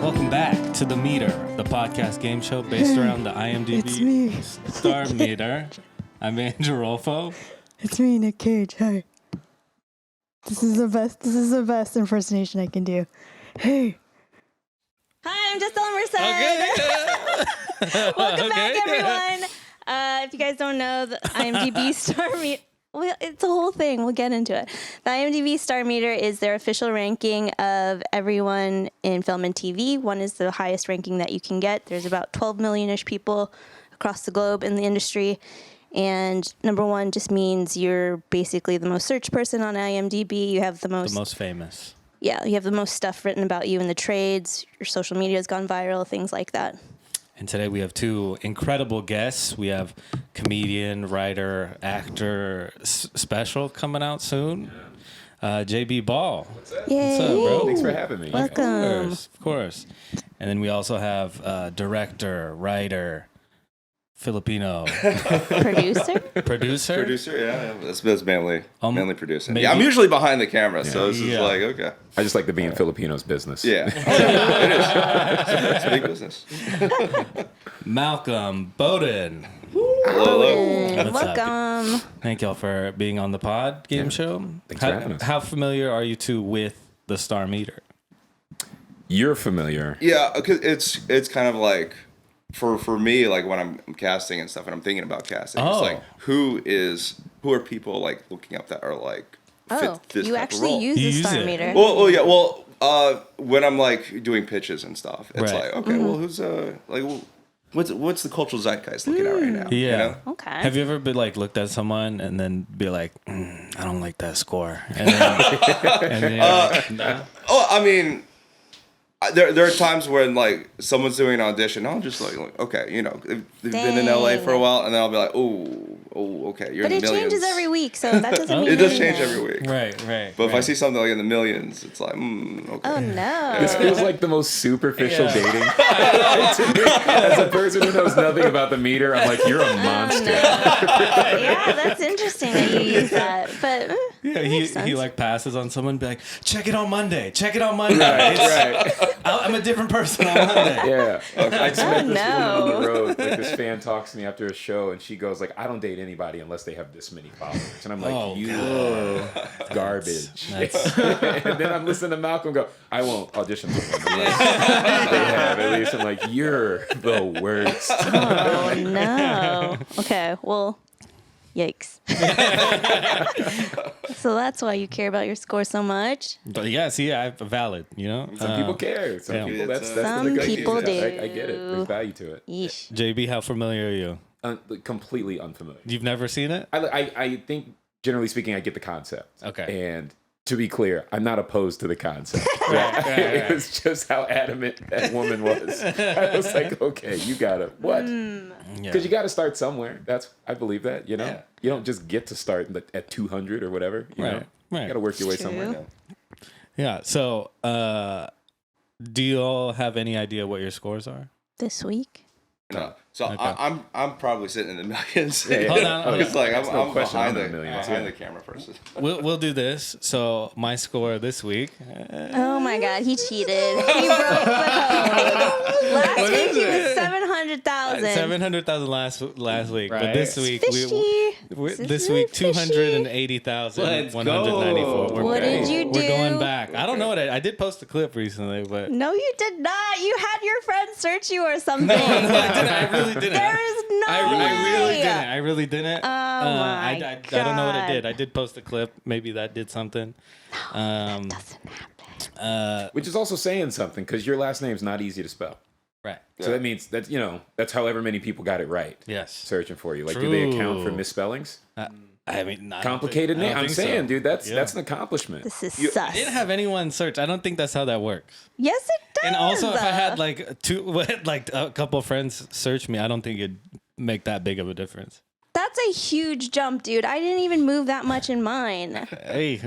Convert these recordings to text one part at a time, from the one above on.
Welcome back to THEmeter, the podcast game show based around the IMDb Star Meter. I'm Andrew Rolfo. It's me, Nick Cage. Hi. This is the best impersonation I can do. Hey. Hi, I'm Justine Merced. Welcome back, everyone. If you guys don't know, the IMDb Star Meter, well, it's a whole thing. We'll get into it. The IMDb Star Meter is their official ranking of everyone in film and TV. One is the highest ranking that you can get. There's about 12 million-ish people across the globe in the industry. And number one just means you're basically the most searched person on IMDb. You have the most famous. Yeah, you have the most stuff written about you in the trades. Your social media has gone viral, things like that. And today we have two incredible guests. We have comedian, writer, actor special coming out soon. JB Ball. What's up? Yay. What's up, bro? Thanks for having me. Welcome. Of course. And then we also have director, writer, Filipino. Producer? Yeah. That's mainly producing. maybe- Yeah, I'm usually behind the camera, so this is like, okay. I just like to be in Filipinos business. Yeah. It is. It's big business. Malcolm Bodon. Hello. What's up? Welcome. Thank y'all for being on the pod game show. Thanks for having us. How familiar are you two with the Star Meter? You're familiar. Yeah, because it's kind of like, for me, like when I'm casting and stuff, and I'm thinking about casting, it's like, who are people like looking up that are like fit this you type actually of role? use the You use Star it. Meter. Well, when I'm like doing pitches and stuff, it's Right. like, okay, well, who's what's the cultural zeitgeist looking at right now? Yeah. You know? Okay. Have you ever been like looked at someone and then be like, I don't like that score, and then you're like, nah. Oh, I mean, there are times when like someone's doing an audition, I'll just like okay, you know, they've been in LA for a while, and then I'll be like, oh, okay, you're But in the it millions. changes every week, so that doesn't mean It does change anything. every week. Right. But if I see something like in the millions, it's like, okay. Oh, no. This feels like the most superficial dating. To me, as a person who knows nothing about the meter, I'm like, you're a monster. Yeah, that's interesting that you use that. But Yeah, makes he sense. like passes on someone, and be like, check it on Monday. It's- Right. I'm a different person on Monday. Yeah. I just met this woman no. on the road. Like this fan talks to me after a show, and she goes like, I don't date anybody unless they have this many followers. And I'm like, are garbage. And then I'm listening to Malcolm go, I won't audition for them unless they have at least. I'm like, you're the worst. oh, no. Okay, well, yikes. So that's why you care about your score so much? But yeah, see, I'm valid, you know? Some people care. Some yeah. people, that's Some the good people news. do. I get it. There's value to it. Yeesh. JB, how familiar are you? Completely unfamiliar. You've never seen it? I think, generally speaking, I get the concept. Okay. And to be clear, I'm not opposed to the concept. Right. It was just how adamant that woman was. I was like, okay, you gotta, what? Because you gotta start somewhere. I believe that, you know? Yeah. You don't just get to start at 200 or whatever. You know? Right. You gotta work your way True. somewhere. Yeah, so do you all have any idea what your scores are? This week? No. So Okay. I'm probably sitting in the millions. Yeah. Hold on. It's like That's no I'm question, behind I'm in the millions, behind yeah. the camera person. We'll do this. So my score this week. Oh, my God. He cheated. He broke the code. Last week he was 700,000. 700,000 last week, but Right. this week Fishy. this week 280,194. We're What did you do? We're going back. I don't know what I did post a clip recently, but No, you did not. You had your friend search you or something. I really didn't. There is no I really didn't. my I don't know what I God. did. I did post a clip. Maybe that did something. Doesn't happen. Which is also saying something, because your last name's not easy to spell. Right. So that means that's, that's however many people got it right. Yes. Searching for you. Like, do they account for True. misspellings? I mean, not Complicated name. I'm saying, dude, that's Yeah. an accomplishment. This is I sus. didn't have anyone search. I don't think that's how that works. Yes, it does. And also, if I had like a couple friends search me, I don't think it'd make that big of a difference. That's a huge jump, dude. I didn't even move that much in mine. Hey,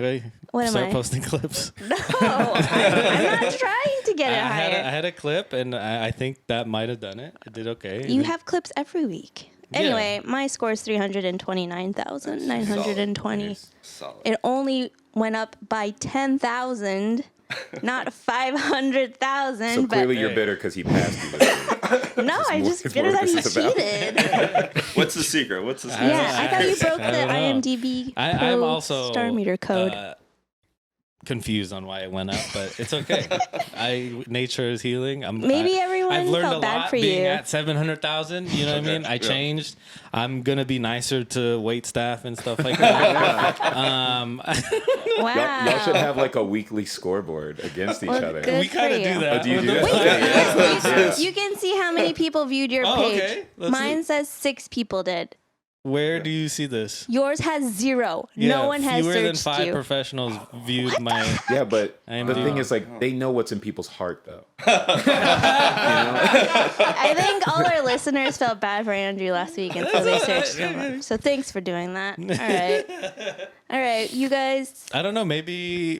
What am start I? posting clips. No, I'm not trying to get it I higher. had a clip, and I think that might have done it. It did okay. You have clips every week. Anyway, my score is 329,920. Solid. It only went up by 10,000 not 500,000. So but clearly you're bitter because he passed you this week. no, I'm just it's bitter more that he what this is about. cheated. What's the secret? What's the secret? Yeah, I thought you broke the I don't know. IMDb I'm also star meter code. Confused on why it went up, but it's okay. Nature is healing. Maybe everyone I've learned felt a bad lot for being you. at 700,000. You know what I mean? I changed. I'm gonna be nicer to wait staff and stuff like that. Wow. Y'all should have like a weekly scoreboard against each other. good We kind of for you. do that. Oh, do you do that? Wait, Yeah. you can see how many people viewed your Oh, page. okay. Let's Mine says 6 people did. Where do you see this? Yours has 0. No one has fewer than searched 5 you. professionals viewed my. Yeah, but IMDb. the thing is, like, they know what's in people's heart, though. I think all our listeners felt bad for Andrew last week, and so they searched him up. So thanks for doing that. All right, you guys. I don't know. Maybe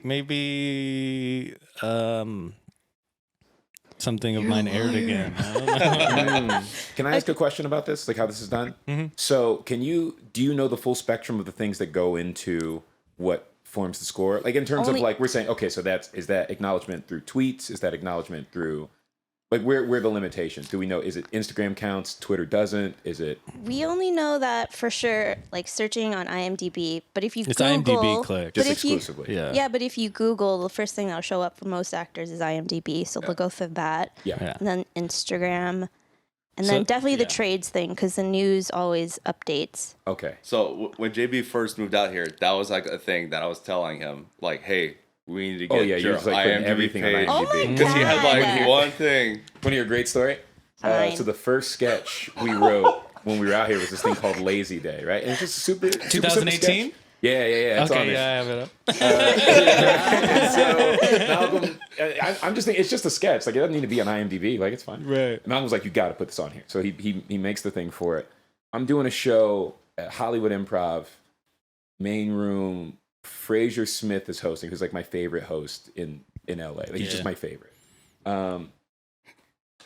something of mine aired again. I don't know. Can I ask a question about this? Like how this is done? Mm-hmm. So do you know the full spectrum of the things that go into what forms the score? Like in terms of like, we're saying, okay, so is that acknowledgement through tweets? Is that acknowledgement through, like where are the limitations? Do we know, is it Instagram counts, Twitter doesn't? Is it? We only know that for sure, like searching on IMDb. But if you It's Google, IMDb click. Just but if you- exclusively? Yeah. but if you Google, the first thing that'll show up for most actors is IMDb. So they'll go through that. Yeah. And then Instagram. And So- then definitely the yeah. trades thing, because the news always updates. Okay. So when JB first moved out here, that was like a thing that I was telling him, like, hey, we need to get You're your just like putting IMDb everything on page. Oh my IMDb. Because he had God. like one thing. Want to hear a great story? Fine. So the first sketch we wrote when we were out here was this thing called Lazy Day, right? And it's just super 2018? Yeah. It's on Okay, there. yeah, I have it up. So Malcolm, I'm just thinking it's just a sketch. Like it doesn't need to be on IMDb. Like it's fine. Right. Malcolm was like, you got to put this on here. So he makes the thing for it. I'm doing a show at Hollywood Improv, main room. Fraser Smith is hosting, who's like my favorite host in LA. Like he's just my favorite. I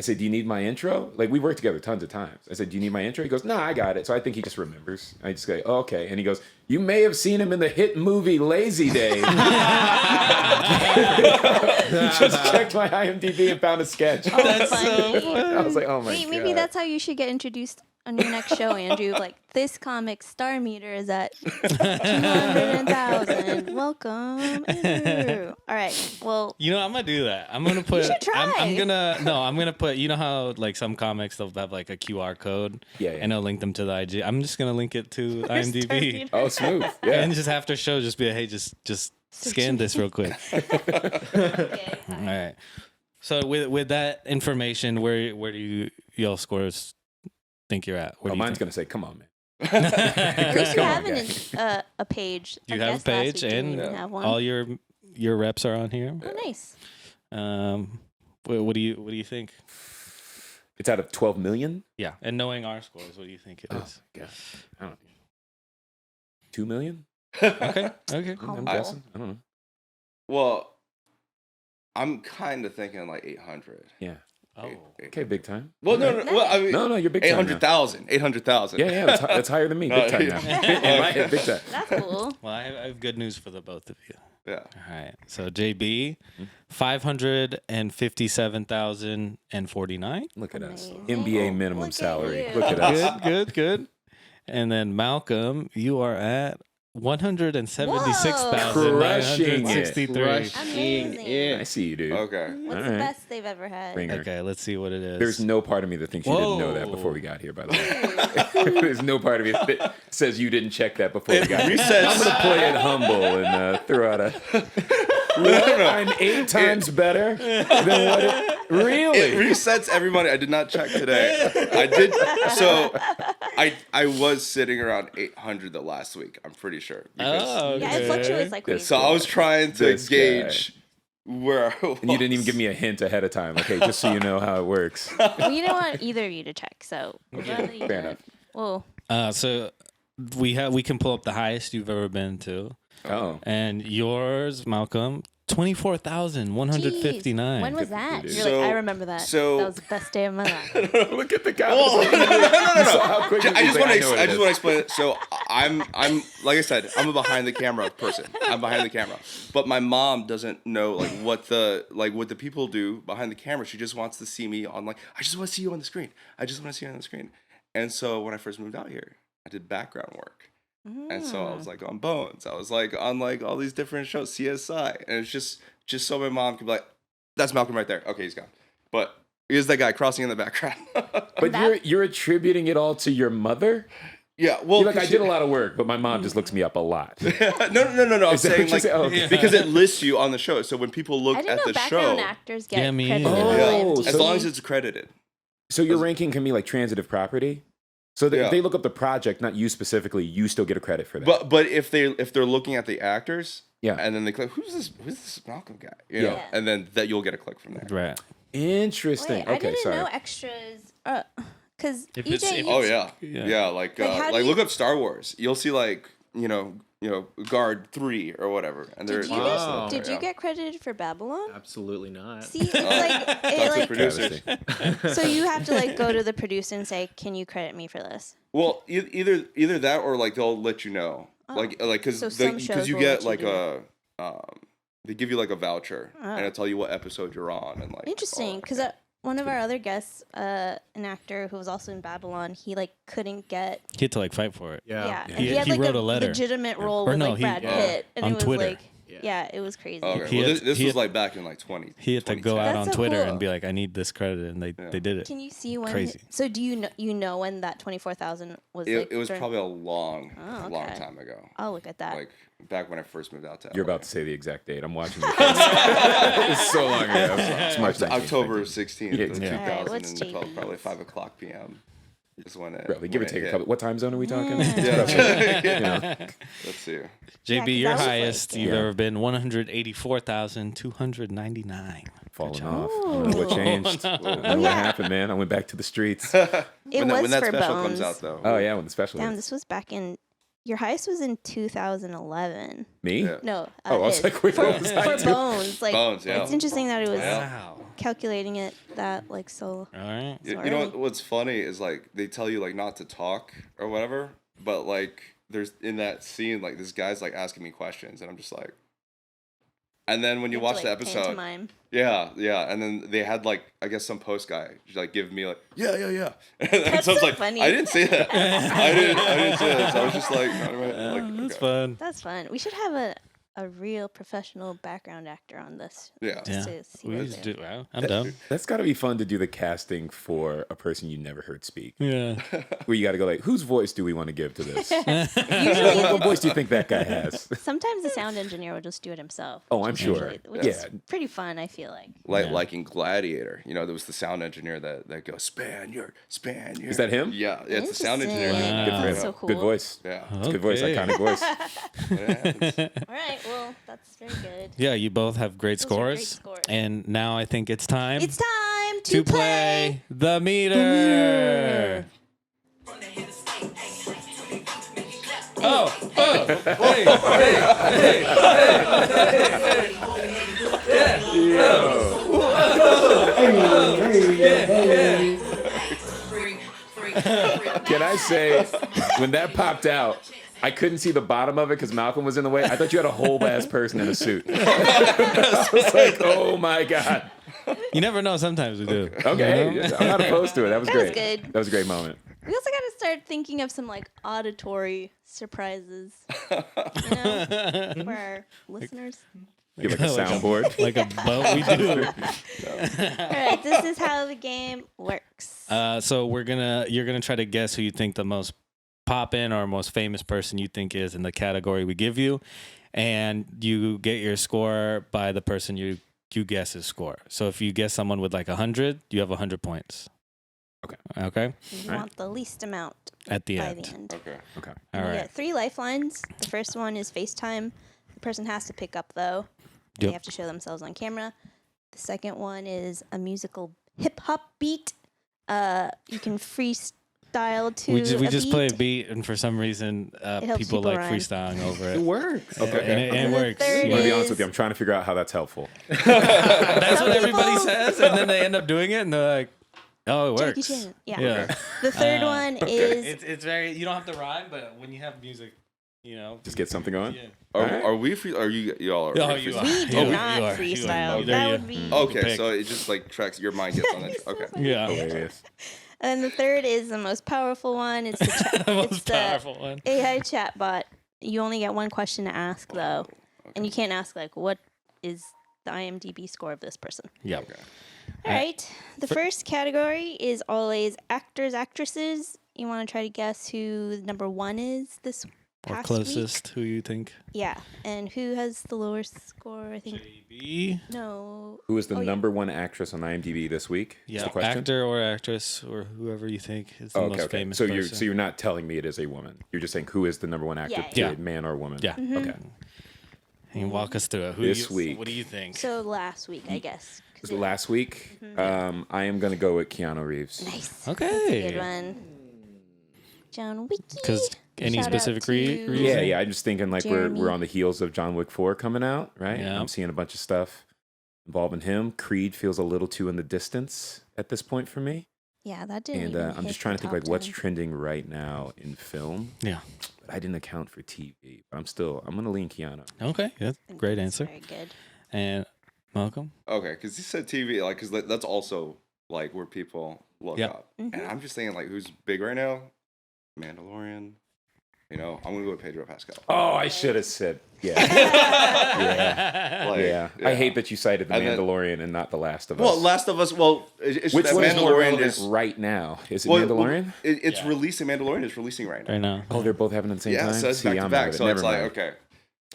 said, do you need my intro? Like, we worked together tons of times. I said, do you need my intro? He goes, no, I got it. So I think he just remembers. I just go, oh, okay. And he goes, you may have seen him in the hit movie Lazy Day. He just checked my IMDb and found a sketch. That's funny. I was like, oh my Wait, God. maybe that's how you should get introduced on your next show, Andrew. Like, this comic star meter is at 200,000. Welcome, Andrew. All right. Well, You know, I'm gonna do that. I'm gonna put. should try. I'm gonna put. You know how like some comics they'll have like a QR code, Yeah. and they'll link them to the IG. I'm just gonna link it to star IMDb, meter. Oh, smooth. Yeah. and just after show, just be like, hey, just scan this real quick. okay. All right. So with that information, where do y'all scores think you're at? Where Oh, do you mine's think? going to say, come on, man. At least you Come on, have guys. a page. Do you I have a guess last page week didn't and even have one. all your reps are on here? Oh, nice. What do you think? It's out of 12 million? Yeah, and knowing our scores, what do you think it is? God. I don't know. 2 million? Okay. I'm Humble. guessing. I don't know. Well, I'm kind of thinking like 800. Yeah. Oh, Okay, big time. Well, no. Well, I mean, No, you're big time. now. 800,000. 800,000. Yeah, that's higher than me. Big time now. In my head, big time. That's cool. well, I have good news for the both of you. Yeah. All right. So JB, 557,049. Look at us. Amazing. NBA minimum Look at salary. you. Look at us. Good. And then Malcolm, you are at Crushing it. 176,963. Amazing. I see you, dude. Okay. What's All the right. best they've ever had? Ringer. Okay, let's see what it is. There's no part of me that thinks you didn't know that Whoa. before we got here, by the way. There's no part of me that says you didn't check that before we got here. I'm going to play it humble and throw out a... I'm 8 times better than what it... Really? It resets every Monday. I did not check today. I did. So I was sitting around 800 the last week. I'm pretty sure. Because, Oh, okay. Yeah, it fluctuates like crazy. So I was trying to This gauge where I was. And you didn't even give me a hint ahead of time. Okay, just so you know how it works. We don't want either of you to check, so we'd rather you Fair do it. enough. Whoa. So we can pull up the highest you've ever been to. Oh. And yours, Malcolm, 24,159. When was that? You're So- like, I remember that. so- That was the best day of my life. Look at the guy. No. How quick I just want to. I just want to to. explain it. So I'm like I said, I'm a behind the camera person. I'm behind the camera, but my mom doesn't know what the people do behind the camera. She just wants to see me on I just want to see you on the screen. I just want to see you on the screen. And so when I first moved out here, I did background work, and so I was on Bones. I was on all these different shows, CSI, and it's just so my mom could be like, "That's Malcolm right there. Okay, he's gone." But here's that guy crossing in the background. But you're attributing it all to your mother? Yeah, well, You're like, I did a lot of work, but my mom just looks me up a lot. no. I'm Is that saying what you're saying? because it lists you on the show. So when people look I didn't at know the background show, actors get Yeah, me credited. either. on Oh, IMDb. as long as it's accredited. So your ranking can be like transitive property? So Yeah. they look up the project, not you specifically, you still get a credit for that. But if they're looking at the actors, Yeah. and then they click, who's this Malcolm guy? You Yeah. know, and then that you'll get a click from there. Right. Interesting. Wait, I Okay, didn't sorry. know extras. Because If it's- EJ, if- Oh yeah, Yeah. yeah. how do Look you- up Star Wars. You'll see guard 3 or whatever, and they're did you, Wow. did you get credited for Babylon? Absolutely not. See, it's like, Talk to the it, like producers. so you have to go to the producer and say, "Can you credit me for this?" Well, either that or they'll let you know, because So some shows you will get let you they give you a voucher Oh. and it'll tell you what episode you're on and Interesting, all because that. one of our other guests, an actor who was also in Babylon, he couldn't get. He had to fight for it. Yeah, and He- he had he wrote a a letter. legitimate role Or with no, he- Brad Pitt, and on it was Twitter. yeah, it was crazy. Okay, He well, had- this he was had- back in 20. He had to go 2010. out That's on so Twitter cool. and be like, I need this credit, and they did it. Can you see when? Crazy. So do you know when that 24,000 was? It was during- probably a long okay. time ago. I'll look at that. Like back when I first moved out to You're LA. about to say the exact date. I'm watching your face. It's so long ago. It's March 19th. October 16th Yeah. of Yeah. Alright, what's 2012, JB's? probably 5:00 p.m. Is when it. Roughly, give or when it take a hit. couple. What time zone are we talking? Yeah. Let's see. JB, 'cause your that was highest you've Yeah. ever been 184,299. Falling off. I don't know what changed. I don't know yeah. what happened, man. I went back to the streets. It when was that for special Bones. comes out, though. Oh yeah, when the special. Damn, is. this was back in. Your highest was in 2011. Me? Yeah. No. Oh, I was his. like, wait, for, what was I for doing? Bones. Bones, yeah. It's interesting that it was Wow. calculating it that so. All right. You know Sorry. what's funny is they tell you not to talk or whatever, but there's in that scene this guy's asking me questions and I'm just like, and then when you watch the episode, Pantomime. yeah, and then they had I guess some post guy give me yeah, and so I was so funny. I didn't say that, I didn't say that, so I was just That's okay. fun. That's fun. We should have a real professional background actor on this. Yeah. Just Yeah. to see We what just they're- do. Well, I'm done. That's got to be fun to do the casting for a person you never heard speak. Yeah. Where you got to go whose voice do we want to give to this? Usually, What voice do you think that guy has? sometimes the sound engineer will just do it himself. Oh, I'm sure. Usually, which Yeah. is pretty fun. I feel like. Like in Gladiator, there was the sound engineer that goes Spaniard. Is that him? Yeah, it's the sound engineer. Interesting. Good for That's him. so cool. Good voice. Yeah. It's a good voice, Okay. iconic voice. All right. Well, that's very good. Yeah, you both have great Those are great scores. scores. And now I think it's time It's time to play the meter. Oh, Can I say, when that popped out, I couldn't see the bottom of it because Malcolm was in the way. I thought you had a whole ass person in a suit. I was like, oh my God. you never know. Sometimes we do. Okay, You know? I'm not opposed to it. That was That was great. good. That was a great moment. We also got to start thinking of some auditory surprises, for our listeners. Give like a soundboard. Like a boat, we do. All right, this is how the game works. So you're gonna try to guess who you think the most poppin' or most famous person you think is in the category we give you, and you get your score by the person you guess his score. So if you guess someone with 100, you have 100 points. Okay. You want the least amount At the by end. the end. Okay. Okay. All You right. get 3 lifelines. The first one is FaceTime. The person has to pick up, though. They Yep. have to show themselves on camera. The second one is a musical hip-hop beat. You can freestyle freestyle to we a just beat. play a beat, and for some reason, helps people people like rhyme. freestyling over It it. works. And it The works. third I'm gonna be honest is- with you. I'm trying to figure out how that's helpful. That's Some what everybody people- says, and then they end up doing it, and they're like, "Oh, it Jackie works." Chan. Yeah. Yeah. The third one is It's very. You don't have to rhyme, but when you have music, you know. Just get something going. Yeah. Are we free? Are y'all? Oh, Are you free- are. we do You are. not You are. freestyle. You are. That You- would be. Okay, Pick. so it just like tracks your mind gets on it. Okay. Yeah. Hilarious. And the third is the most powerful one. It's the The it's most the powerful one. AI chatbot. You only get one question to ask though, and you can't ask like, "What is the IMDb score of this person?" Yeah. All right. The first category is always actors, actresses. You want to try to guess who number one is this Or past closest, who you think? week? Yeah, and who has the lowest score? I think JB. no. Who is the Oh, yeah. number one actress on IMDb this week? Is Yeah, the question? actor or actress or whoever you think is the Oh, most okay. famous So person. you're not telling me it is a woman. You're just saying who is the number one actor, Yeah, period, yeah. man or woman. Yeah. Okay. Can you walk us through it? Who This you, week. What do you think? So last week, I guess. 'Cause it- Last week, Mm-hmm. I am gonna go with Keanu Reeves. Nice. Okay. Good one. John Wicky. Because any Shout out specific to- reason? Yeah, yeah. I'm just thinking like Jeremy. we're on the heels of John Wick 4 coming out, right? Yeah. I'm seeing a bunch of stuff involving him. Creed feels a little too in the distance at this point for me. Yeah, that didn't. And even I'm hit just trying the to think top like what's 10. trending right now in film. Yeah. But I didn't account for TV. But I'm gonna lean Keanu. Okay. That's a great That's answer. Very good. And Malcolm? Okay, because he said TV, like, because that's also like where people look Yeah. up, and I'm just thinking like, who's big right now? Mandalorian. You know, I'm gonna go with Pedro Pascal. Oh, I should have said yeah. Like, Yeah. I hate that you cited The And then- Mandalorian and not The Last of Us. Well, Last of Us. Well, it's Which that one is more Mandalorian relevant is right now? Is it well, Mandalorian? It's Yeah. releasing. Mandalorian is releasing right now. Right now. Oh, they're both happening at the same Yeah, time? so it's See, back to I'm back. out of it. So it's Never like mind. okay.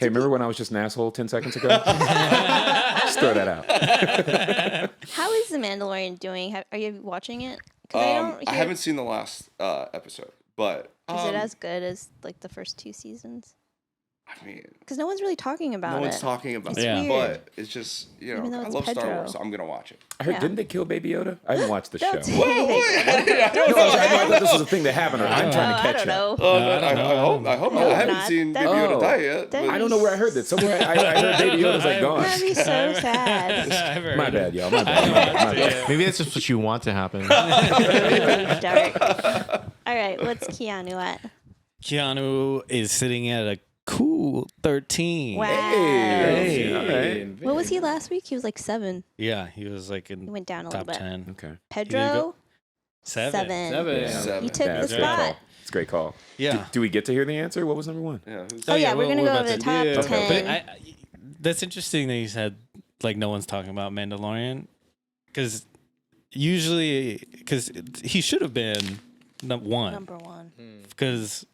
Hey, remember when I was just an asshole 10 seconds ago? Just throw that out. How is The Mandalorian doing? Are you watching it? 'Cause I haven't seen the last episode, but Is it as good as like the first two seasons? I mean, Because no one's really talking about no it. one's talking about It's it, Yeah. weird. but it's just Even though I it's love Star Pedro. Wars, so I'm gonna watch it. I heard, Yeah. didn't they kill Baby Yoda? I haven't watched the show. Don't say No, anything. I thought this was a thing that happened. I'm trying to I catch don't up. know. I hope not. I haven't not. seen Baby That'd Yoda be- die yet. that'd but- I don't know where I heard that. Somewhere I heard Baby Yoda's like gone. That'd be so sad. I've heard My it. bad, y'all. My bad. My bad. Maybe that's just what you want to happen. Dark. All right, what's Keanu at? Keanu is sitting at a cool 13. Wow. Hey. Hey. All right. What was he last week? He was like 7. Yeah, he was like He in went down a top little bit. 10. Okay. Pedro, Seven. 7. Yeah. Seven. He took Yeah, the it's a great spot. call. It's a great call. Yeah. Do we get to hear the answer? What was number one? Yeah, who's- Oh, yeah, we're gonna go about over the to- top yeah. 10. But that's interesting that you said like no one's talking about Mandalorian because usually he should have been one Number 1. because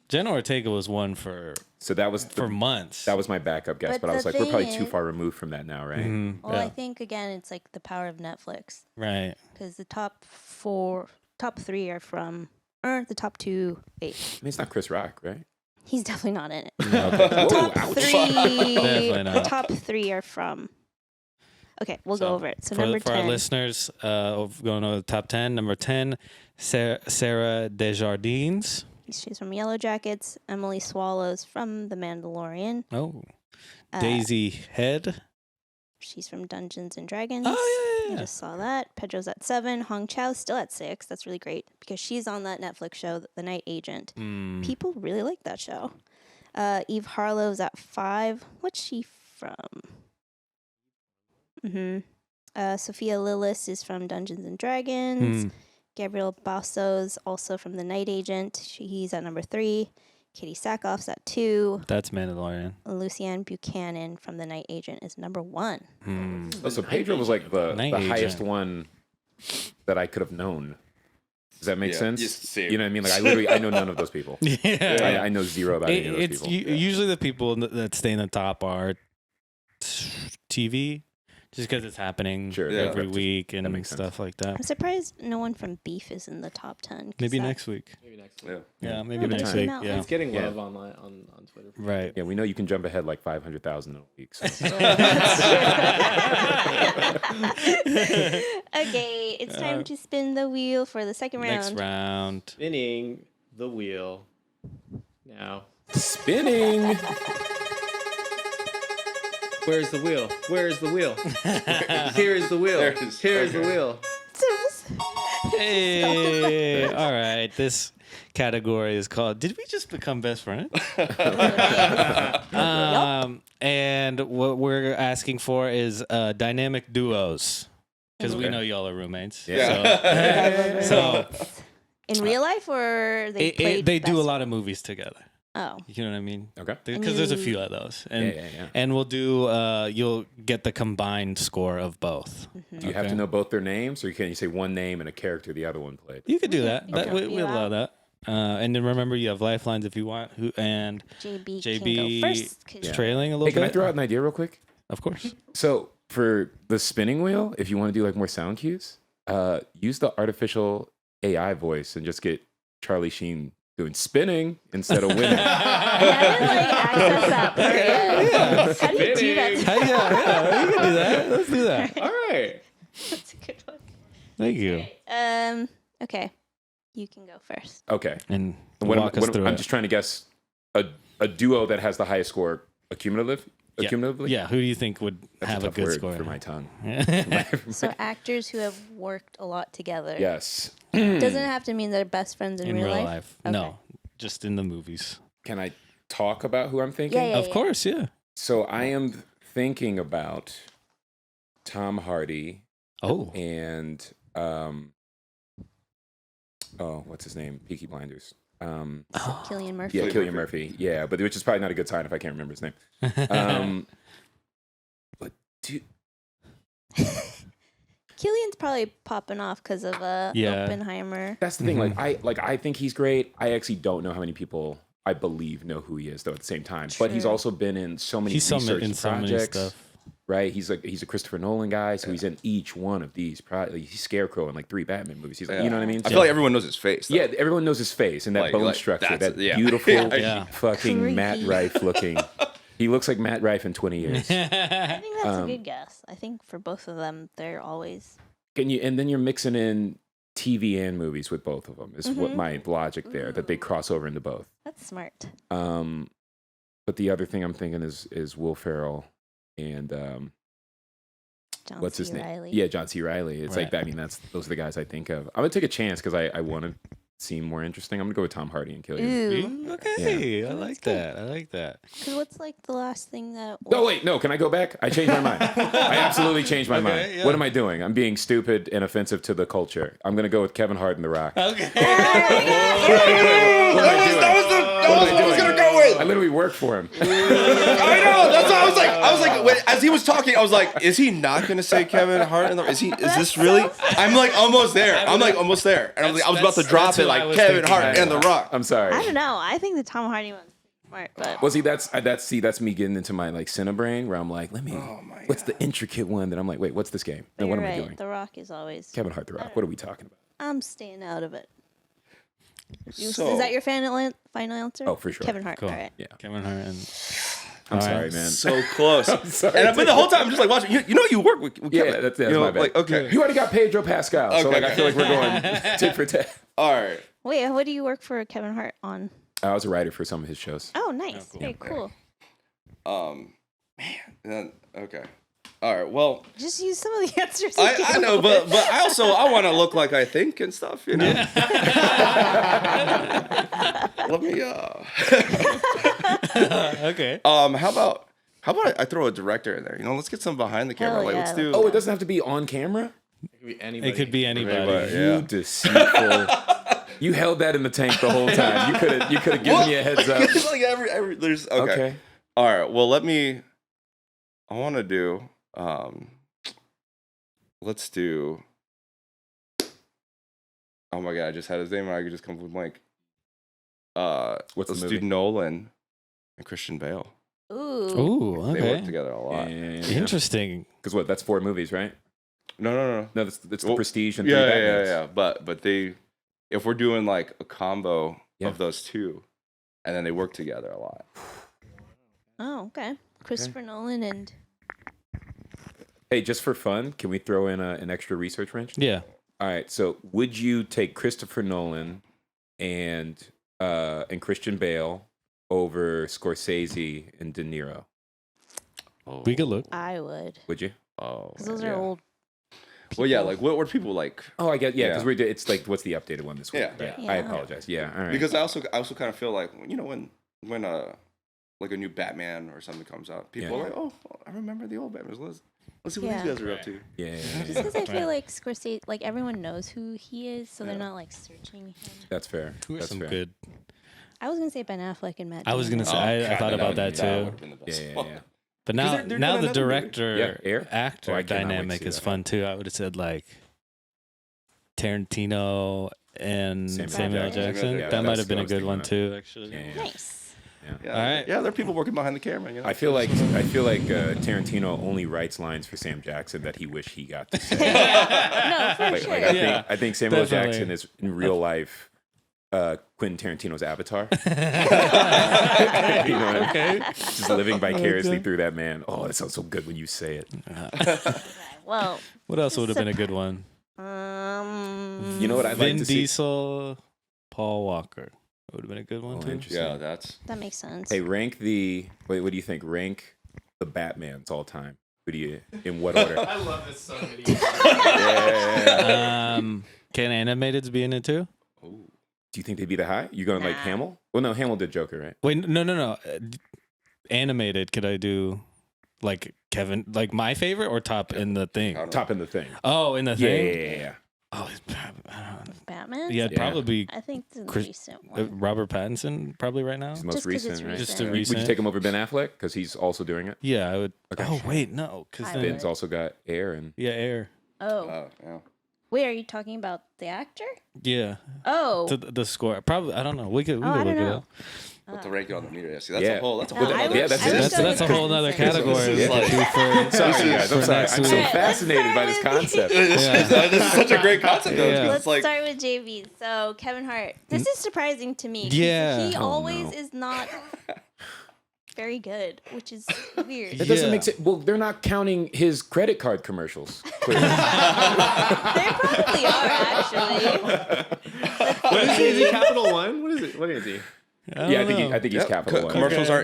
Jenna Ortega was one for So that was months. that was my backup guess, But but I was the like, we're probably thing too is- far removed from that now, right? Mhm, Well, yeah, I think again it's like the power of Netflix right. because the top 3 are from, or the top 2. Wait, I mean, it's not Chris Rock, right? he's definitely not in it. Whoa, Top ouch. 3. Definitely The not. top 3 are from. Okay, we'll go over it. So for, number for 10. our listeners, going over the top 10. Number 10, Sarah Desjardins. She's from Yellow Jackets. Emily Swallows from The Mandalorian. Oh, Uh, Daisy Head. She's from Dungeons and Dragons. Oh, yeah. I just saw that. Pedro's at 7. Hong Chau's still at 6. That's really great because she's on that Netflix show, The Night Agent. Mm. People really like that show. Eve Harlow's at 5. What's she from? Sophia Lillis is from Dungeons and Dragons. Mm. Gabriel Basso's also from The Night Agent. He's at number 3. Katie Sackhoff's at 2. That's Mandalorian. Lucianne Buchanan from The Night Agent is number 1. Mm. Oh, so Pedro was like the Night highest Agent. one that I could have known. Does that make Yeah, sense? yes, same. You know what I mean? Like I know none of those people. Yeah. I know zero about any of those It's people. usually the people that stay in the top are TV, just because it's happening Sure, yeah. every week and makes sense. stuff like that. I'm surprised no one from Beef is in the top 10. 'cause Maybe that- next week. Maybe next week. Yeah. Yeah, maybe Give it next time. week. No, Yeah, It's getting Yeah. love online on Twitter. right. Yeah, we know you can jump ahead like 500,000 in a week. So. Okay, it's time to spin the wheel for the second round. Next round. Spinning the wheel. Now. Spinning. Where's the wheel? Where's the wheel? Here is the wheel. There it is. Here's the Okay. wheel. Hey, all right. This category is called "Did we just become best friends?" And what we're asking for is dynamic duos because we Okay. know y'all are roommates. Yeah. So In real life, or they played they do a best- lot of movies together. Oh, You know what I mean? Okay. Because there's a few of those, and Yeah. and we'll do. You'll get the combined score of both. Do you have to know both their names, or can you say one name and a character the other one played? You could do that. You That can we feel allow out. that. And then remember, you have lifelines if you want. And JB, JB can go first. 'Cause Yeah. trailing a little Hey, can I bit. throw out an idea real quick? Of course. So for the spinning wheel, if you want to do like more sound cues, use the artificial AI voice and just get Charlie Sheen doing spinning instead of winning. I haven't like accessed that part yet. How do you do that? Yeah, you can do that. Let's do that. All right. That's a good one. Thank you. Okay, you can go first. Okay. And What am- walk us what am- through I'm it. just trying to guess a duo that has the highest score accumulatively. Yeah, who do you think would That's have a a tough good word score? for my tongue. So actors who have worked a lot together. Yes. Doesn't have to mean they're best friends in, In real life? Okay. No, just in the movies. Can I talk about who I'm thinking? Yeah. Of course, yeah. So I am thinking about Tom Hardy Oh, and what's his name? Peaky Blinders. Cillian Murphy. Yeah, Cillian Murphy. Yeah, but which is probably not a good sign if I can't remember his name. But dude, Cillian's probably popping off because of Yeah. Oppenheimer. that's the thing. I think he's great. I actually don't know how many people I believe know who he is though. At the same time, but he's True. also been in so many he's research in so many projects. stuff. Right? He's a Christopher Nolan guy, so he's in each one of these. He's Scarecrow in like 3 Batman movies. He's like, you know what I mean? I feel like everyone knows his face. though. Yeah, everyone knows his face and that Like- bone like, structure, that's- that yeah. beautiful Yeah. fucking Creepy. Matt Rife looking. He looks like Matt Rife in 20 years. I think that's a good guess. I think for both of them, they're always. And then you're mixing in TV and movies with both of them. Is what my logic there that they cross over into both. That's smart. But the other thing I'm thinking is Will Ferrell and John what's C. his name? Reilly. Yeah, John C. Riley. It's Right. like those are the guys I think of. I'm gonna take a chance because I want to seem more interesting. I'm gonna go with Tom Hardy and Killian. Ooh. Okay, I like good. that. I like that. Because what's like the last thing that. No, wait, no. Can I go back? I changed my mind. I absolutely changed my mind. yeah. What am I doing? I'm being stupid and offensive to the culture. I'm gonna go with Kevin Hart and The Rock. Okay. That was what I was gonna go with. I literally work for him. I know. That's what I was like. As he was talking, I was like, is he not gonna say Kevin Hart? Is this really? I'm like almost there. I'm like almost there, and I was about to drop that's it who I like was Kevin thinking. Hart and The Rock. I'm sorry. I don't know. I think the Tom Hardy one's smart, but. Well, see, that's me getting into my like Cinebrain where I'm like, what's the intricate one that I'm like, wait, what's this game? But And what you're am I right. doing? The Rock is always. Kevin Hart, The Rock. What are we talking about? I'm staying out of it. So- Is that your final answer? Oh, for sure. Kevin Hart. Cool. All right. Yeah. Kevin Hart and I'm All sorry, right. man. So close. sorry. But the whole time I'm just like watching. You know, you work with Yeah, Kevin. that's you know, my bad. Like, okay. You already got Pedro Pascal, so Okay. like I feel like we're going tit for tat. All right. Wait, what do you work for Kevin Hart on? I was a writer for some of his shows. Oh, nice. Very cool. Okay. All right. Well, Just use some of the answers. you I gave know, away. but I want to look like I think and stuff. You know. Let me. okay. How about I throw a director in there? You know, let's get some behind the camera. Hell Like, yeah. let's do. Oh, it doesn't have to be on camera? It could be anybody. It could be anybody. Anybody. You Yeah. deceitful. You held that in the tank the whole time. You could have given me a heads up. It's like every there's okay. All right. Well, I want to do. Let's do. Oh my god! I just had his name, and I could just come with blank. What's the Let's movie? do Nolan and Christian Bale. Ooh. Ooh, They work okay. together a lot. Interesting. Because what? That's 4 movies, right? No. No, that's the Well, Prestige and 3 Yeah, Batmans. yeah. But they, if we're doing like a combo Yeah. of those two, and then they work together a lot. Oh, okay. Christopher Nolan and Hey, just for fun, can we throw in an extra research wrench? Yeah. All right. So, would you take Christopher Nolan and Christian Bale over Scorsese and De Niro? Oh, We could look. I would. Would you? Oh, Because those yeah. are old. Well, yeah. people. Like, what were people like? Oh, I get because Yeah. it's like what's the updated one this week? Yeah. Right? Yeah. I apologize. Yeah. All right. Because I also kind of feel like when like a new Batman or something comes out, people Yeah. are like, oh, I remember the old Batman. Let's see what Yeah. these guys are up to. yeah. Just because I feel like Scorsese, like everyone knows who he is, so they're not like searching him. That's fair. Who are That's some fair. good? I was gonna say Ben Affleck and Matt. I was Damon. gonna say I thought about that too. would've been the best Yeah. one. But 'Cause now they're now doing the another movie. director Yeah, Air? actor Oh, I cannot wait to dynamic see is that. fun too. I would have said like Tarantino and Samuel Samuel Jackson. Jackson. Yeah, that might that's have been what I a was good thinking one of. too, actually. Yeah. Nice. Yeah, All right. Yeah, there are people working behind the camera. I feel like Tarantino only writes lines for Sam Jackson that he wished he got to say. No, for Like, sure. Yeah. I think Samuel Definitely. Jackson is in real life Quentin Tarantino's avatar. You know what I mean? Okay. Just living vicariously through that man. Oh, that sounds so good when you say it. Well, What else would have been a good one? You know what I'd Vin like to see? Diesel, Paul Walker. Would have been a good one Oh, too. interesting. Yeah, that's that makes sense. Hey, what do you think? Rank the Batmans all time. Who do you, in what order? I love this so many. Yeah. Can animateds be in it too? Do you think they'd be the high? You going like Nah. Hamill? Well, no, Hamill did Joker, right? Wait, no. Animated, could I do like Kevin, like my favorite or top in the thing? Top in the thing. Oh, in the Yeah, thing? yeah. Oh, it's Batman? yeah, it'd Yeah. probably be I think the Chris- recent one. Robert Pattinson, probably right now. He's the most Just 'cause recent, it's right? recent. Just a Would Would recent. you take him over Ben Affleck because he's also doing it? Yeah, I would. Okay, Oh sure. wait, no, because I then would. Ben's also got Air and yeah, Air. Oh. yeah. Wait, are you talking about the actor? Yeah, Oh. the score. Probably I don't know. We could I look don't it know. up. But the ranking on the meter, yeah. See, that's Yeah. a whole. That's a No, whole. I other- would- that's I would it. go That's a with whole other Pattinson. category we Yeah. could do for. Sorry, guys. I'm for sorry. next I'm so week. Let's fascinated by this start with- concept. This is such a great concept, though. Yeah. Yeah. Let's It's like start with JV. So Kevin Hart. This is surprising to me. 'cause Yeah. He Oh, always no. is not very good, which is weird. It doesn't Yeah. make sense. Well, they're not counting his credit card commercials. Clearly. They probably are actually. What is he? Is he Capital One? What is it? What is he? I don't Yeah, know. I think he's Yep. Capital One.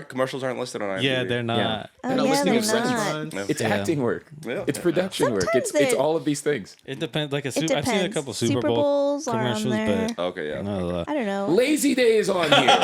Commercials aren't listed on IMDb. Yeah, they're not. Oh They're not yeah, listening they're to French not. Runs. Yeah. It's Yeah. acting work. Yeah. It's production work. Sometimes It's they- all of these things. It depends. Like a It I've depends. seen a couple Super Bowl Bowls are on commercials, there. but Okay, yeah. no, I don't know. Lazy Day is on here.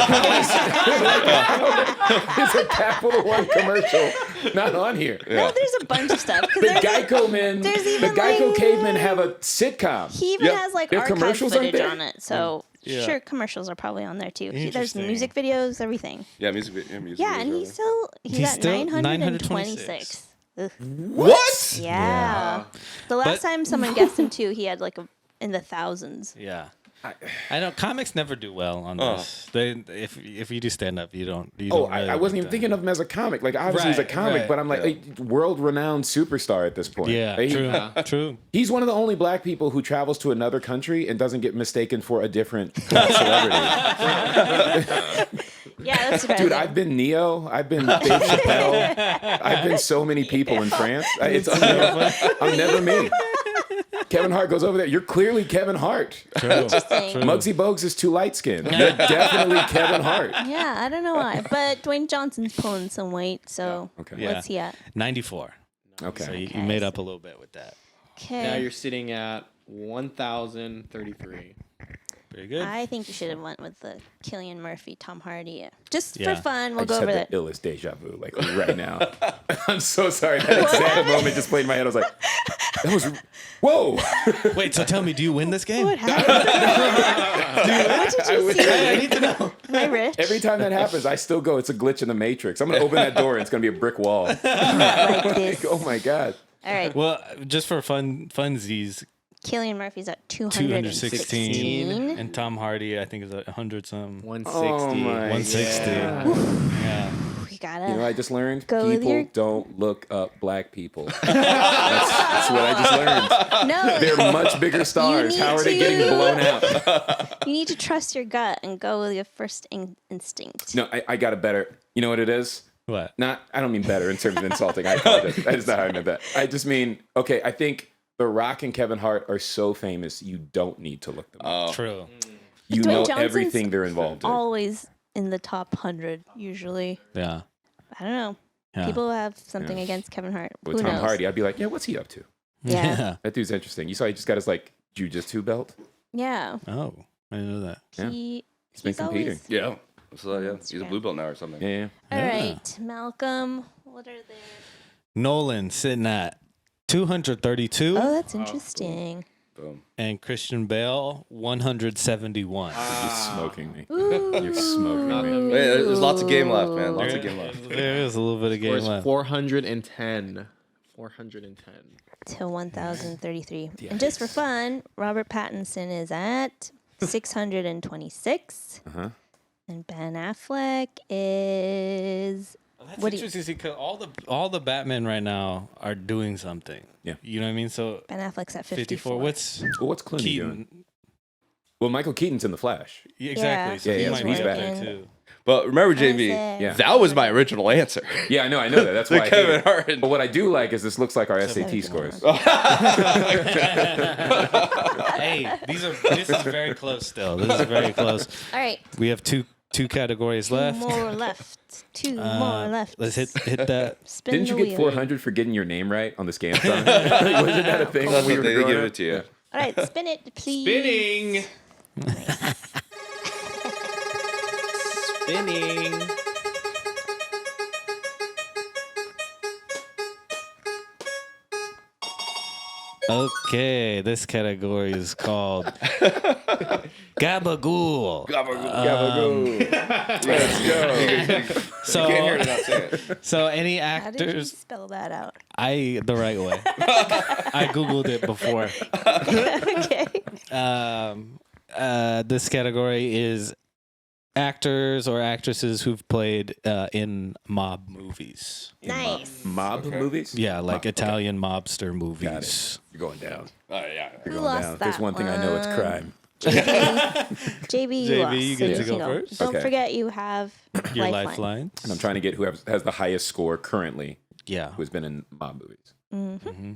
It's a Capital One commercial, not on here. No, there's a bunch of stuff. 'cause The there's Geico men, there's the even, Geico like- cavemen have a sitcom. He even Yeah. has like Their archive commercials aren't footage there? on it, so Yeah. sure, commercials are probably on there too. There's Interesting. music videos, everything. Yeah, music. Yeah, music Yeah, and videos, he's He's at still 926. Ugh. What? Yeah. The last But- time someone guessed him too, he had like in the thousands. yeah. I know comics never do well on Oh. this. They if you do stand up, you don't. You Oh, don't really I wasn't even get thinking of him as a comic. Like, obviously he's a Right, comic, right. but I'm like, world-renowned superstar at this point. that. Yeah, He- true, true. He's one of the only black people who travels to another country and doesn't get mistaken for a different celebrity. Yeah, that's surprising. Dude, I've been Neo. I've been Dave Chappelle. I've been so many people in France. It's unreal. I'm never me. Kevin Hart goes over there. You're clearly Kevin Hart. True. Interesting. True. Muggsy Bogues is too light skinned. You're definitely Kevin Hart. Yeah, I don't know why, but Dwayne Johnson's pulling some weight. So Okay. Yeah. what's he at? 94. Okay. So you Okay. made up a little bit with that. Okay. Now you're sitting at 1,033. Very good. I think you should have went with the Cillian Murphy, Tom Hardy. Just Yeah. for fun, I we'll go just over had that. the illest deja vu, like right now. I'm so sorry. That exact moment just played in my head. I was like, that was, whoa. Wait, so tell me, do you win this game? What happened? What did you see? I need to know. Am I rich? Every time that happens, I still go, it's a glitch in the Matrix. I'm going to open that door and it's going to be a brick wall. Not like this. Oh my God. All right. Well, just for funsies, Cillian Murphy's at 216, 216. and Tom Hardy, I think, is at 100 something. 160. Oh my 160. Yeah. Yeah. You gotta. You know, I just learned Go with people your- don't look up black people. That's what I just learned. No, They're much bigger stars. need How are they to- getting blown out? you need to trust your gut and go with your first instinct. No, I got a better. You know what it is? What? I don't mean better in terms of insulting. I apologize. That is not how I meant that. I just mean, okay, I think The Rock and Kevin Hart are so famous, you don't need to look them up. True. You Dwayne know Johnson's everything they're involved in. Always in the top 100, usually. Yeah. I don't know. Yeah. People have something against Kevin Hart. With Who Tom knows? Hardy, I'd be like, yeah, what's he up to? Yeah. That dude's interesting. You saw he just got his like jujitsu belt. Yeah. Oh, I didn't know that. Yeah. He's been competing. always- Yeah. So yeah, he's a blue belt now or something. Yeah. All Yeah. right, Malcolm. What are they? Nolan sitting at 232 Oh, that's interesting. Boom. and Christian Bale 171. You're smoking me. Ooh. You're smoking me. Hey, there's lots of game left, man. Lots of game left. There is a little bit of game Where's left. 410? 410. To 1,033. And just for fun, Robert Pattinson is at 626. Uh-huh. And Ben Affleck is. That's What do you- interesting because all the Batman right now are doing something. Yeah. You know what I mean? So Ben Affleck's at 54. 54. What's Well, what's Clooney doing? Keaton? Well, Michael Keaton's in The Flash. Yeah, exactly. Yeah. So Yeah, he yeah, might so be he's up back. there too. But remember, JB, Yeah. that was my original answer. Yeah, I know that. That's The why I hate Kevin it. Hart. But what I do like is this looks like our SAT 71. scores. Hey, this is very close still. This is very close. All right. We have two categories Two left. more left. Two more left. Let's hit that. Spin Didn't the you get wheel. 400 for getting your name right on the scam song? Like, wasn't that a thing when That's we what were they growing give up? it to you. All right, spin it, please. Spinning. Spinning. Okay, this category is called Gabagool. Let's go. So, Can't hear it without saying it. so any How did you actors? spell that out? The right way. I googled it before. Okay. This category is actors or actresses who've played in mob movies. Nice. Mob movies? Yeah, like Italian mobster Got movies. it. You're going down. Yeah. You're Who going lost down. If There's that one thing I know, it's one? crime. JB, you lost. you so get to can go first. Don't Okay. forget you have Your lifeline. lifelines. And I'm trying to get who has the highest score currently Yeah. who has been in mob movies. Mm-hmm.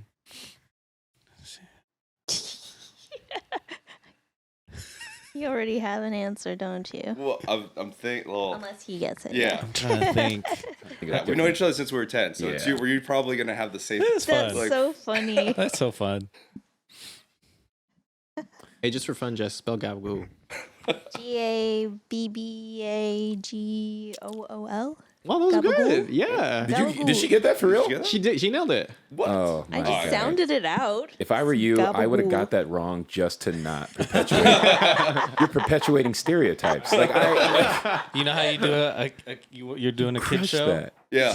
You already have an answer, don't you? Well, I'm thinking. Well, Unless he gets it. yeah. I'm trying to think. I think Yeah, it's we know different. each other since we were 10, so Yeah. you're probably gonna have the same. It's That's fun. so funny. That's so fun. Hey, just for fun, just spell Gabagool. Gabagool. Well, that was Gabagool? good. Yeah. Did she get that for real? She did. She nailed it. What? Oh, I my just God. sounded it out. If I were you, I would have Gabagool. got that wrong just to not perpetuate. You're perpetuating stereotypes. Like I You know how you do you're doing a kid crush show? that. Yeah.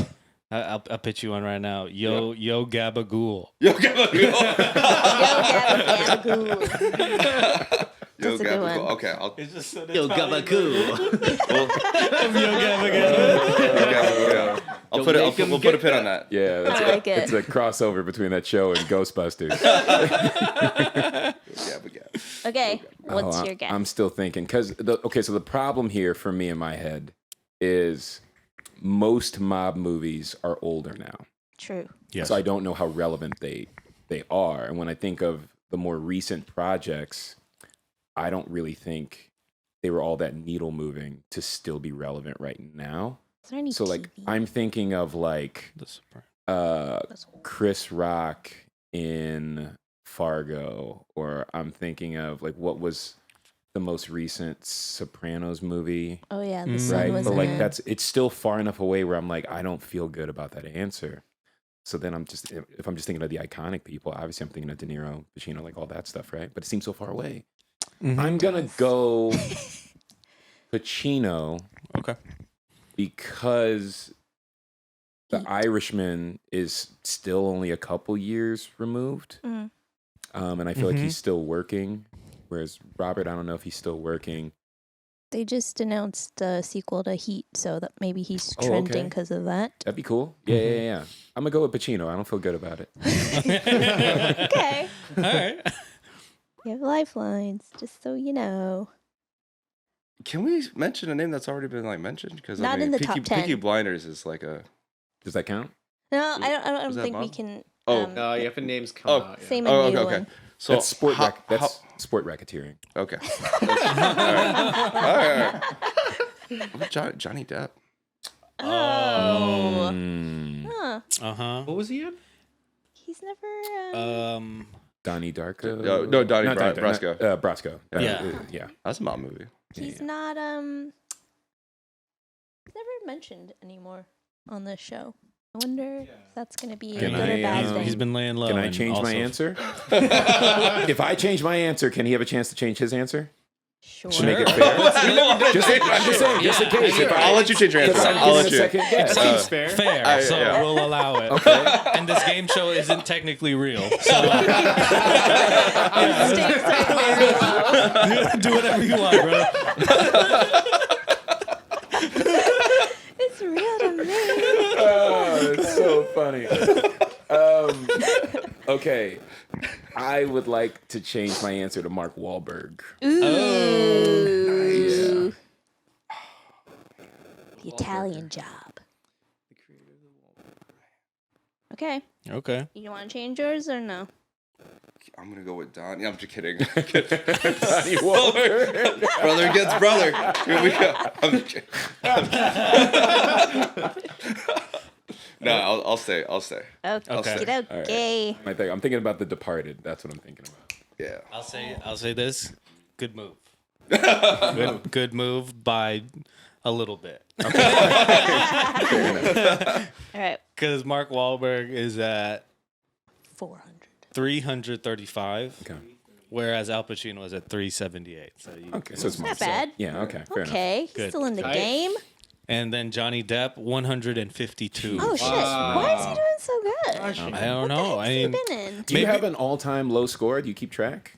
I'll pitch you one right now. Yo Gabagool. Yo, Gabagool. Yo, Gabagool. Yo, That's a good one. Gabagool. Okay, I'll. It's just so Yo, Gabagool. Yo Gabagool. Yo, Gabagool. I'll put it. We'll put a pin on that. Yeah, that's I like it. It's a crossover between that show and Ghostbusters. Gabagool. Okay, what's Oh, your guess? I'm still thinking because so the problem here for me in my head is most mob movies are older now, True. Yes. so I don't know how relevant they are. And when I think of the more recent projects, I don't really think they were all that needle moving to still be relevant right now. Is there any So like TV? I'm thinking of like That's old. Chris Rock in Fargo, or I'm thinking of like what was the most recent Sopranos movie, Oh yeah, the Mm. sun right? was But in like it. it's still far enough away where I'm like I don't feel good about that answer. So then if I'm just thinking of the iconic people, obviously I'm thinking of De Niro, Pacino, like all that stuff, right? But it seems so far away. Mhm. I'm gonna go Pacino Okay. because The Irishman is still only a couple years removed. Mm. And I feel like Mhm. he's still working. Whereas Robert, I don't know if he's still working. They just announced a sequel to Heat, so that maybe he's Oh, trending okay. because of that. That'd be cool. Yeah. I'm gonna go with Pacino. I don't feel good about it. Okay. All right. You have lifelines, just so you know. Can we mention a name that's already been like mentioned? Because Not in the top 10. Peaky Blinders is like a. Does that count? No, I don't Was that think we Bob? can. Oh. Oh, you have a names come out. Yeah. Say my Oh, new okay, okay. one. So That's sport. how- That's sport racketeering. Okay. All right. What about Johnny Depp? Oh. Mm. Huh. What was he in? He's never. Donnie Darko. No, Donnie Not Donnie Brasco. Brasco. Yeah. Yeah. That's a mob movie. He's not. He's never mentioned anymore on this show. I wonder if that's gonna be a Can good or I, bad thing. He's been laying low. Can I and change my also- answer? If I change my answer, can he have a chance to change his answer? Sure. To make it fair. I'm just saying, just in case. If I'll let you change your answer. Because I'm I'll giving let a you. second guess. Seems fair. Fair, so yeah. we'll allow it. Okay. And this game show isn't technically real, so Stakes are very low. do whatever you want, bro. It's real to me. Oh, it's so funny. Okay. I would like to change my answer to Mark Wahlberg. Ooh. The Italian Job. Okay. Okay. You want to change yours or no? I'm gonna go with Donnie. I'm just kidding. Donnie Wahlberg. Brother gets brother. Here we go. I'm just kidding. No, I'll stay. Okay. Okay. Okay. I'm thinking about The Departed. That's what I'm thinking about. Yeah. I'll say this. Good move. good move by a little bit. All right. Because Mark Wahlberg is at 400. 335, Okay. whereas Al Pacino is at 378. So Okay. So it's Not bad. Yeah. Okay. Fair enough. Okay. Good. Still in the Tight. game. And then Johnny Depp, 152. Oh shit! Why is he doing so good? I don't know. I mean, Been in. Do you Maybe- have an all-time low score? Do you keep track?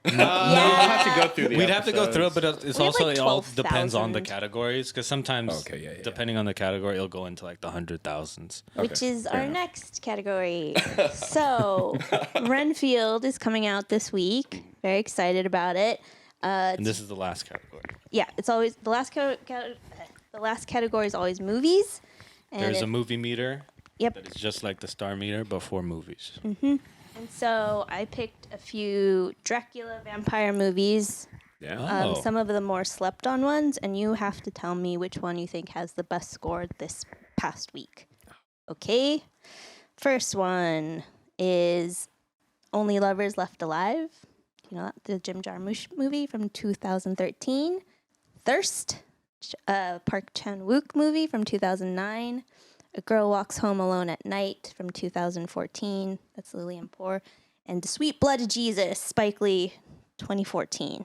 We'll have to go through the we'd have to go through it, but it's We have also like it all depends on the 12,000. categories. Because sometimes, Okay, yeah. depending on the category, it'll go into like the 100,000s. Which is fair our enough. next category. So, Renfield is coming out this week. Very excited about it. And this is the last category. Yeah, it's always the last the last category is always movies. And There's it- a movie meter Yep. that is just like the star meter, but for movies. And so I picked a few Dracula vampire movies. Yeah. Oh. Some of the more slept on ones, and you have to tell me which one you think has the best score this past week. Okay? First one is Only Lovers Left Alive. You know, the Jim Jarmusch movie from 2013. Thirst, Park Chan-wook movie from 2009. A Girl Walks Home Alone at Night from 2014. That's Lillian Poor. And The Sweet Blood of Jesus, Spike Lee, 2014.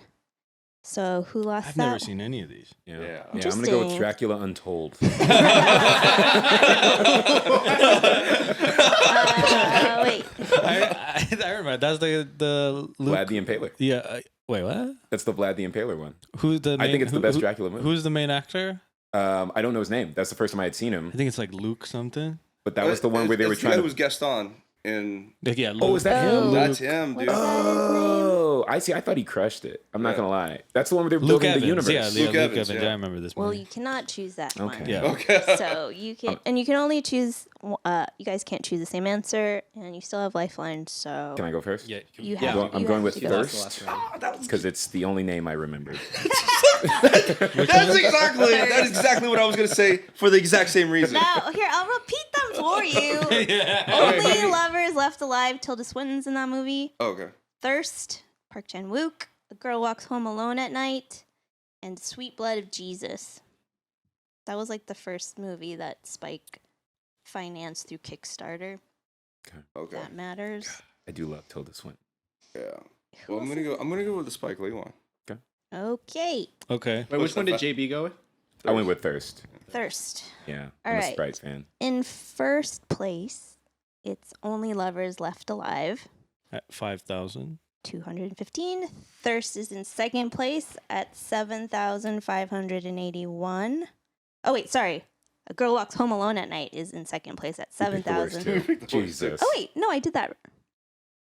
So who lost I've that? never seen any of these. Yeah. Yeah. I'm gonna go with Interesting. Dracula Untold. Wait. I remember. That's the Luke. Vlad the Impaler. Yeah. Wait, what? That's the Vlad the Impaler one. Who's the? I Main, think it's the best Dracula movie. Who's the main actor? I don't know his name. That's the first time I had seen him. I think it's like Luke something. But that was the one where they were It's the trying guy to. who was Gaston in. Like, yeah. Luke. Oh, is that him? That's him, dude. What's that his name? Oh, I see. I thought he crushed it. I'm not Yeah. gonna lie. That's the one where they were Luke building Evans. the Yeah, universe. Luke Luke Evans. Evans, Yeah, yeah. I remember this Well, movie. you cannot choose that Okay. one. Yeah. Okay. So you can, and you can only choose. You guys can't choose the same answer, and you still have lifelines. So Can I go first? Yeah. you yeah. have. I'm you going have with to go. Thirst because it's the only name I rememed. That's exactly what I was gonna say for the exact same reason. Now, here I'll repeat them for you. Only Lovers Left Alive. Tilda Swinton's in that movie. Okay. Thirst, Park Chan-wook. A Girl Walks Home Alone at Night, and Sweet Blood of Jesus. That was like the first movie that Spike financed through Kickstarter. Okay. That matters. I do love Tilda Swinton. Yeah. Well, I'm gonna go with the Spike Lee one. Okay, Okay. Wait, which one did JB go with? I went with Thirst. Thirst. Yeah, All I'm a right. Sprite fan. In first place, it's Only Lovers Left Alive. At 5,000. 215. Thirst is in second place at 7,581. Oh, wait, sorry. A Girl Walks Home Alone at Night is in second place at 7,000. Jesus. Oh, wait, no, I did that.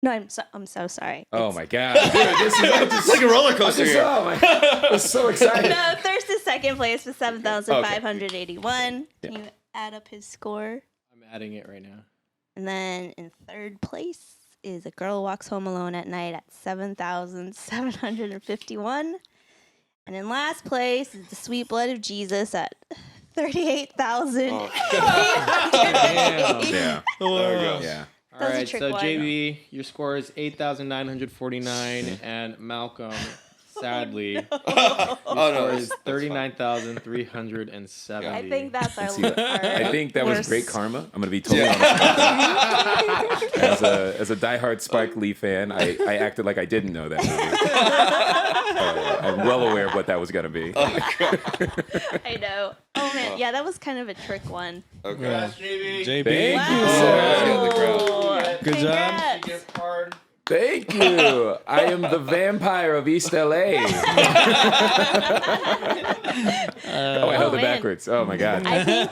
No, I'm so sorry. Oh my God. Dude, this is It's like a roller coaster here. Oh my God. I'm so excited. No, Thirst is second place with 7,581. Can you add up his score? I'm adding it right now. And then in third place is A Girl Walks Home Alone at Night at 7,751. And in last place is The Sweet Blood of Jesus at 38,000. Yeah. There we go. Yeah. All That was a right, trick so one. JB, your score is 8,949, and Malcolm, sadly, your score is 39,370. I think that's our. I think that was worst. great karma. I'm gonna be totally honest. As a diehard Spike Lee fan, I acted like I didn't know that movie. I'm well aware of what that was gonna be. I know. Oh man, yeah, that was kind of a trick one. Okay. JB. Thank Wow. you, sir. Good job. Congrats. Thank you. I am the vampire of East LA. I held it man. backwards. Oh my God. I think.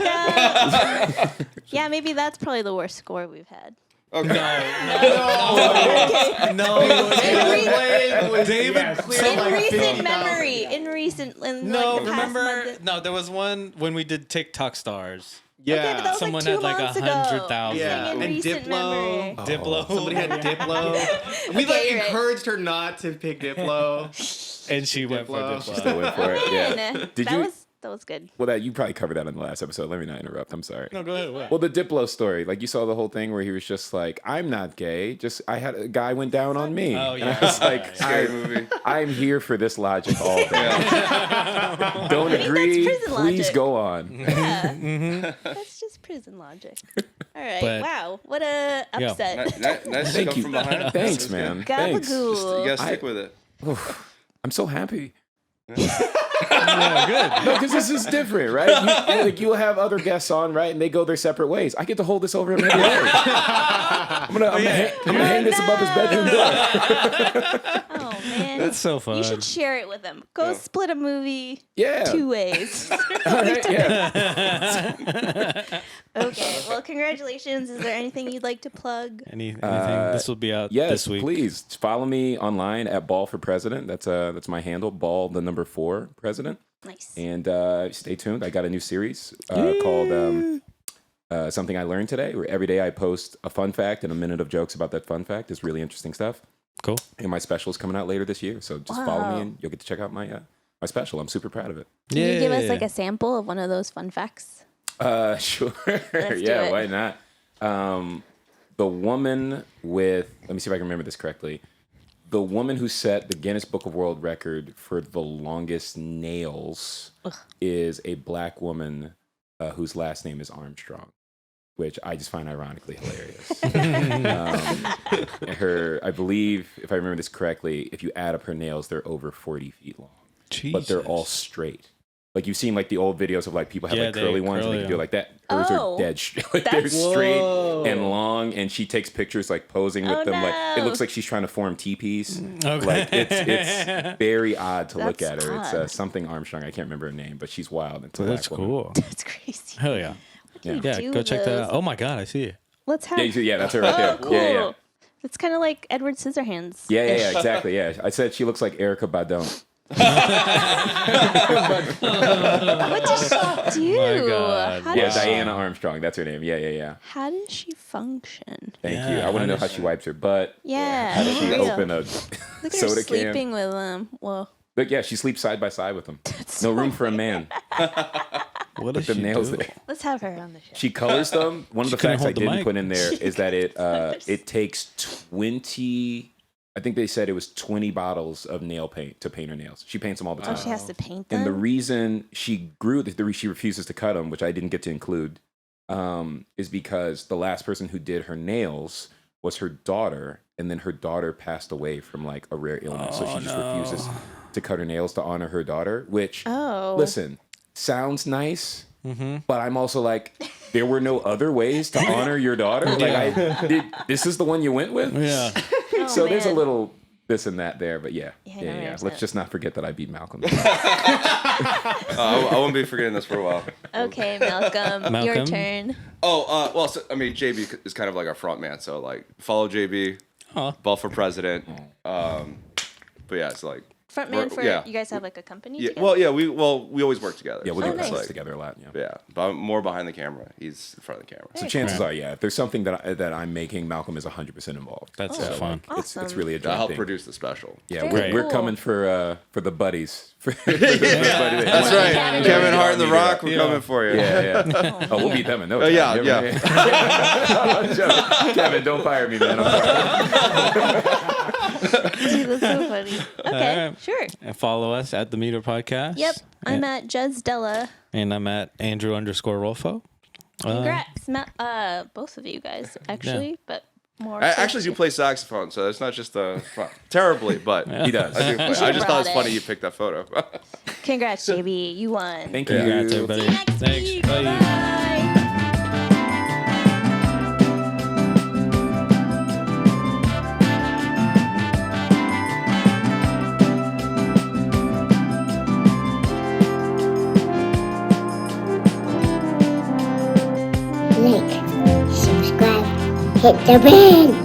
Yeah, maybe that's probably the worst score we've had. Okay. No. David. In recent. In No, like the past remember? month. No, there was one when we did TikTok stars. Okay, but that Yeah. was Someone like 2 had like months ago. 100,000. Yeah. In And recent memory. Diplo. Diplo. Somebody had Diplo. We Okay, like you're right. encouraged her not to pick Diplo. And she went for Diplo. Diplo. Still went for it. Yeah. Man, Did that you? was good. Well, you probably covered that in the last episode. Let me not interrupt. I'm sorry. No, go ahead. What? Well, the Diplo story, like you saw the whole thing where he was just like, "I'm not gay. Just I had a guy went down on me." Oh, And yeah. I was like, Scary movie. I'm here for this logic all day. Don't that's agree. prison Please logic. go on. Yeah. That's just prison logic. All right. But- wow. What a Yeah. upset. Nice Thank come you. from behind. Thanks, man. Thanks. You Gabagool. gotta stick with it. I'm so happy. Yeah, good. No, because this is different, right? You'll have other guests on, right? And they go their separate ways. I get to hold this over him every day. I'm gonna hang this above his bedroom door. Oh man. That's so fun. You should share it with them. Go split a movie Yeah. 2 ways. All right, yeah. Okay. Well, congratulations. Is there anything you'd like to plug? Anything? This will be out Yes, this week. please follow me online at Ball for President. That's my handle, Ball the number 4 President. Nice. And stay tuned. I got a new series called Something I Learned Today, where every day I post a fun fact and a minute of jokes about that fun fact. It's really interesting stuff. Cool. And my special is coming out later this year, so just follow me and you'll get to check out my special. I'm super proud of it. Can you give us like a sample of one of those fun facts? Sure. Let's do Yeah, it. why not? The woman with, let me see if I can remember this correctly. The woman who set the Guinness Book of World Record for the longest nails is a black woman whose last name is Armstrong, which I just find ironically hilarious. I believe, if I remember this correctly, if you add up her nails, they're over 40 feet long. But they're all straight. Like you've seen like the old videos of like people have like curly ones and they can do like that. Hers are dead straight. Like they're straight and long, and she takes pictures like posing with them. Like it looks like she's trying to form teepees. Okay. Like it's very odd to look at That's her. odd. It's something Armstrong. I can't remember her name, but she's wild. It's a That's black woman. cool. That's crazy. Hell yeah. What do you Yeah, do go check that those? out. Oh my god, I see it. Let's have. Yeah, that's her right there. Oh, cool. Yeah. It's kind of like Edward Scissorhands. Yeah, exactly. Yeah, I said she looks like Erica Badon. What does she do? My God. How Yeah, does she, Diana Armstrong. That's her name. Yeah. how does she function? Thank Yeah, you. I want to know how honestly. she wipes her butt. Yeah. How does she for real. open a Look at her soda can? sleeping with them. Well, Look, yeah, she sleeps side by side with them. that's No so room for a funny. man. What Put does the she nails do? there. Let's have her on the show. She colors them. One of the couldn't facts I hold the didn't mic. put in there is that it takes 20. I think they said it was 20 bottles of nail paint to paint her nails. She paints them all the Oh, time. she has to paint them. And the reason she grew, she refuses to cut them, which I didn't get to include, is because the last person who did her nails was her daughter, and then her daughter passed away from like a rare illness, so she just refuses to cut her nails to honor her daughter. Which, listen, sounds nice, but I'm also like, there were no other ways to honor your daughter. Like, this is the one you went with. Yeah. Oh, So there's a man. little this and that there, but yeah. Yeah. Let's just not forget that I beat Malcolm. I won't be forgetting this for a while. Okay, Malcolm, your Malcolm? turn. Oh, well, so, I mean, JB is kind of like our front man, so like follow JB, vote for president. But yeah, it's like Frontman for yeah. you guys have like a company yeah. together? Well, yeah, we always work together. Yeah, we so do it's nice. things together a lot. Yeah. Yeah, but I'm more behind the camera. He's in front of the camera. So chances are, if there's something that I'm making, Malcolm is 100% involved. That's so fun. Awesome. It's really a I joint helped thing. produce the special. Yeah, Very we're cool. coming for the buddies. That's right. Kevin Kevin Hart and The Yeah. Rock, we're coming for you. Yeah. Oh, we'll beat them in no time. Yeah. Kevin, don't fire me, man. I'm sorry. Dude, that's so funny. Okay, Alright. sure. And follow us at the Meter Podcast. Yep, I'm Yeah. at Jezdella. And I'm at Andrew_Rolfo. Congrats, both of you guys, actually, but more. I so actually do play saxophone, so it's not just terribly, but He does. I do play. I should've just thought it's brought funny it. you picked that photo. Congrats, JB, you won. Thank you. Congrats, everybody. See you next Thanks. week. Bye. Bye. Like, subscribe, hit the bell.